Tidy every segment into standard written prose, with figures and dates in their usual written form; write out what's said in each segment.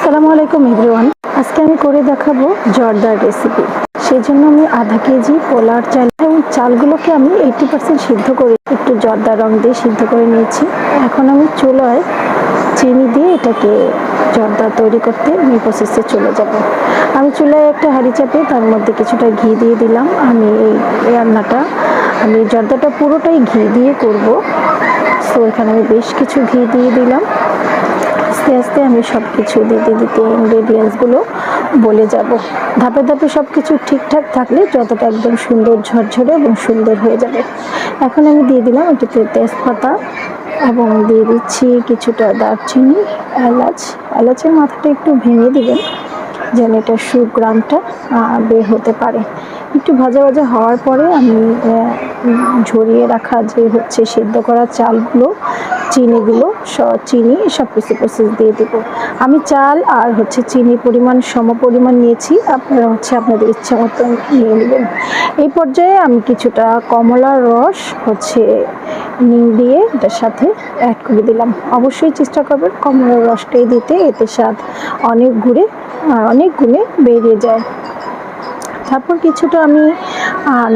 আসসালামু আলাইকুম এভরিওয়ান। আজকে আমি করে দেখাবো জর্দার রেসিপি। সেই জন্য আমি আধা কেজি পোলার চাল এবং চালগুলোকে আমি 80% সিদ্ধ করে একটু জর্দা রং দিয়ে সিদ্ধ করে নিয়েছি। এখন আমি চুলায় চিনি দিয়ে এটাকে জর্দা তৈরি করতে আমি প্রসেসে চলে যাব। আমি চুলায় একটা হাঁড়ি চাপিয়ে তার মধ্যে কিছুটা ঘি দিয়ে দিলাম। আমি এই রান্নাটা জর্দাটা পুরোটাই ঘি দিয়ে করব। সো এখানে আমি বেশ কিছু ঘি দিয়ে দিলাম। আস্তে আস্তে আমি সব কিছু দিতে দিতে ইনগ্রেডিয়েন্টসগুলো বলে যাব। ধাপে ধাপে সব কিছু ঠিকঠাক থাকলে যতটা একদম সুন্দর ঝরঝরে এবং সুন্দর হয়ে যাবে। এখন আমি দিয়ে দিলাম এটাতে তেজপাতা এবং দিয়ে দিচ্ছি কিছুটা দারচিনি, এলাচের মাথাটা একটু ভেঙে দিবেন যেন এটা সুগ্রামটা বের হতে পারে। একটু ভাজা ভাজা হওয়ার পরে আমি ঝরিয়ে রাখা যে হচ্ছে সিদ্ধ করা চালগুলো, চিনি সব কিছু প্রসেস দিয়ে দেবো। আমি চাল আর হচ্ছে চিনির পরিমাণ সমপরিমাণ নিয়েছি, আপনারা হচ্ছে আপনাদের ইচ্ছা মতো নিয়ে নেবেন। এই পর্যায়ে আমি কিছুটা কমলার রস হচ্ছে নিম দিয়ে এটার সাথে অ্যাড করে দিলাম। অবশ্যই চেষ্টা করবেন কমলার রসটাই দিতে, এতে স্বাদ অনেক গুণে বেরিয়ে যায়। তারপর কিছুটা আমি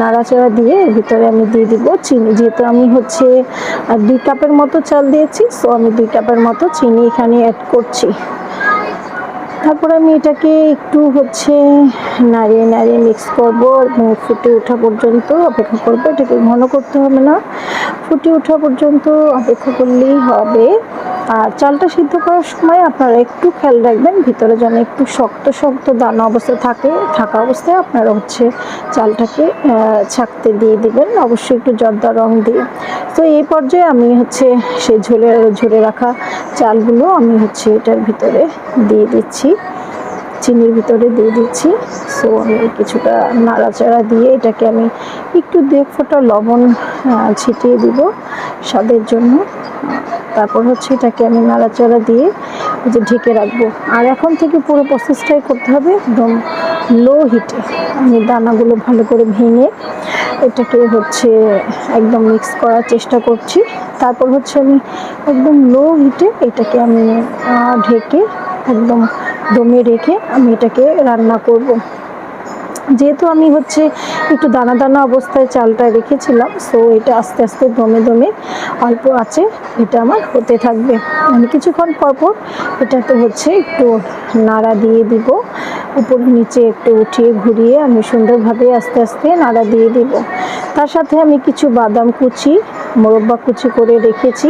নাড়াচাড়া দিয়ে এর ভিতরে আমি দিয়ে দিব চিনি। যেহেতু আমি হচ্ছে 2 কাপের মতো চাল দিয়েছি, সো আমি 2 কাপের মতো চিনি এখানে অ্যাড করছি। তারপর আমি এটাকে একটু হচ্ছে নাড়িয়ে মিক্স করব এবং ফুটে ওঠা পর্যন্ত অপেক্ষা করব। এটাকে ঘন করতে হবে না, ফুটে ওঠা পর্যন্ত অপেক্ষা করলেই হবে। আর চালটা সিদ্ধ করার সময় আপনারা একটু খেয়াল রাখবেন ভিতরে যেন একটু শক্ত দানা অবস্থায় থাকা অবস্থায় আপনারা হচ্ছে চালটাকে ছাঁকতে দিয়ে দিবেন, অবশ্যই একটু জর্দা রং দিয়ে। তো এই পর্যায়ে আমি হচ্ছে সেই ঝরে রাখা চালগুলো আমি হচ্ছে এটার ভিতরে দিয়ে দিচ্ছি, চিনির ভিতরে দিয়ে দিচ্ছি। সো আমি কিছুটা নাড়াচাড়া দিয়ে এটাকে আমি একটু 1 ফোঁটা লবণ ছিটিয়ে দিব স্বাদের জন্য। তারপর হচ্ছে এটাকে আমি নাড়াচাড়া দিয়ে ঢেকে রাখবো। আর এখন থেকে পুরো প্রসেসটাই করতে হবে একদম লো হিটে। আমি দানাগুলো ভালো করে ভেঙে এটাকে হচ্ছে একদম মিক্স করার চেষ্টা করছি। তারপর হচ্ছে আমি একদম লো হিটে এটাকে আমি ঢেকে একদম দমে রেখে আমি এটাকে রান্না করব। যেহেতু আমি হচ্ছে একটু দানা অবস্থায় চালটা রেখেছিলাম, সো এটা আস্তে আস্তে দমে অল্প আছে এটা আমার হতে থাকবে। আমি কিছুক্ষণ পর এটাতে হচ্ছে একটু নাড়া দিয়ে দিব, উপর নিচে একটু উঠিয়ে ঘুরিয়ে আমি সুন্দরভাবে আস্তে আস্তে নাড়া দিয়ে দিব। তার সাথে আমি কিছু বাদাম কুচি, মোরব্বা কুচি করে রেখেছি,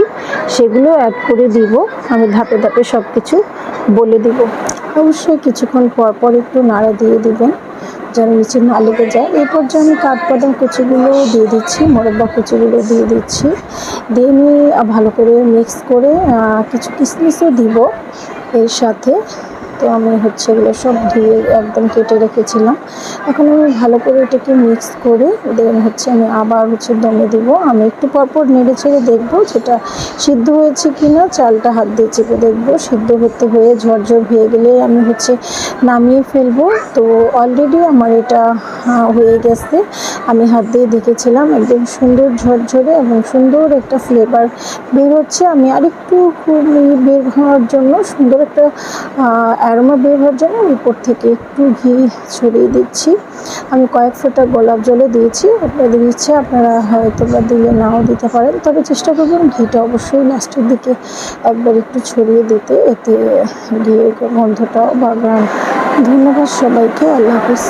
সেগুলো অ্যাড করে দিব। আমি ধাপে ধাপে সব কিছু বলে দিব। অবশ্যই কিছুক্ষণ পর একটু নাড়া দিয়ে দিবেন যেন নিচে না লেগে যায়। এই পর্যায়ে আমি কাঠবাদাম কুচিগুলো দিয়ে দিচ্ছি, মোরব্বা কুচিগুলো দিয়ে দিচ্ছি, দিয়ে আমি ভালো করে মিক্স করে কিছু কিশমিশও দিব এর সাথে। তো আমি হচ্ছে এগুলো সব ধুয়ে একদম কেটে রেখেছিলাম। এখন আমি ভালো করে এটাকে মিক্স করে দেন হচ্ছে আমি আবার হচ্ছে দমে দিব। আমি একটু পরপর নেড়ে ছেড়ে দেখবো যেটা সিদ্ধ হয়েছে কিনা, চালটা হাত দিয়ে চেপে দেখবো। সিদ্ধ হয়ে ঝরঝর হয়ে গেলে আমি হচ্ছে নামিয়ে ফেলবো। তো অলরেডি আমার এটা হয়ে গেছে। আমি হাত দিয়ে দেখেছিলাম একদম সুন্দর ঝরঝরে এবং সুন্দর একটা ফ্লেভার বের হচ্ছে। আমি আরেকটু বের হওয়ার জন্য সুন্দর একটা অ্যারোমা বের হওয়ার জন্য উপর থেকে একটু ঘি ছড়িয়ে দিচ্ছি। আমি কয়েক ফোঁটা গোলাপ জলও দিয়েছি, আপনাদের ইচ্ছে আপনারা হয়তো বা দিলে নাও দিতে পারেন, তবে চেষ্টা করবেন ঘিটা অবশ্যই লাস্টের দিকে একবার একটু ছড়িয়ে দিতে, এতে ঘিয়ের গন্ধটাও বা গ্রাম। ধন্যবাদ সবাইকে, আল্লাহ হাফিজ।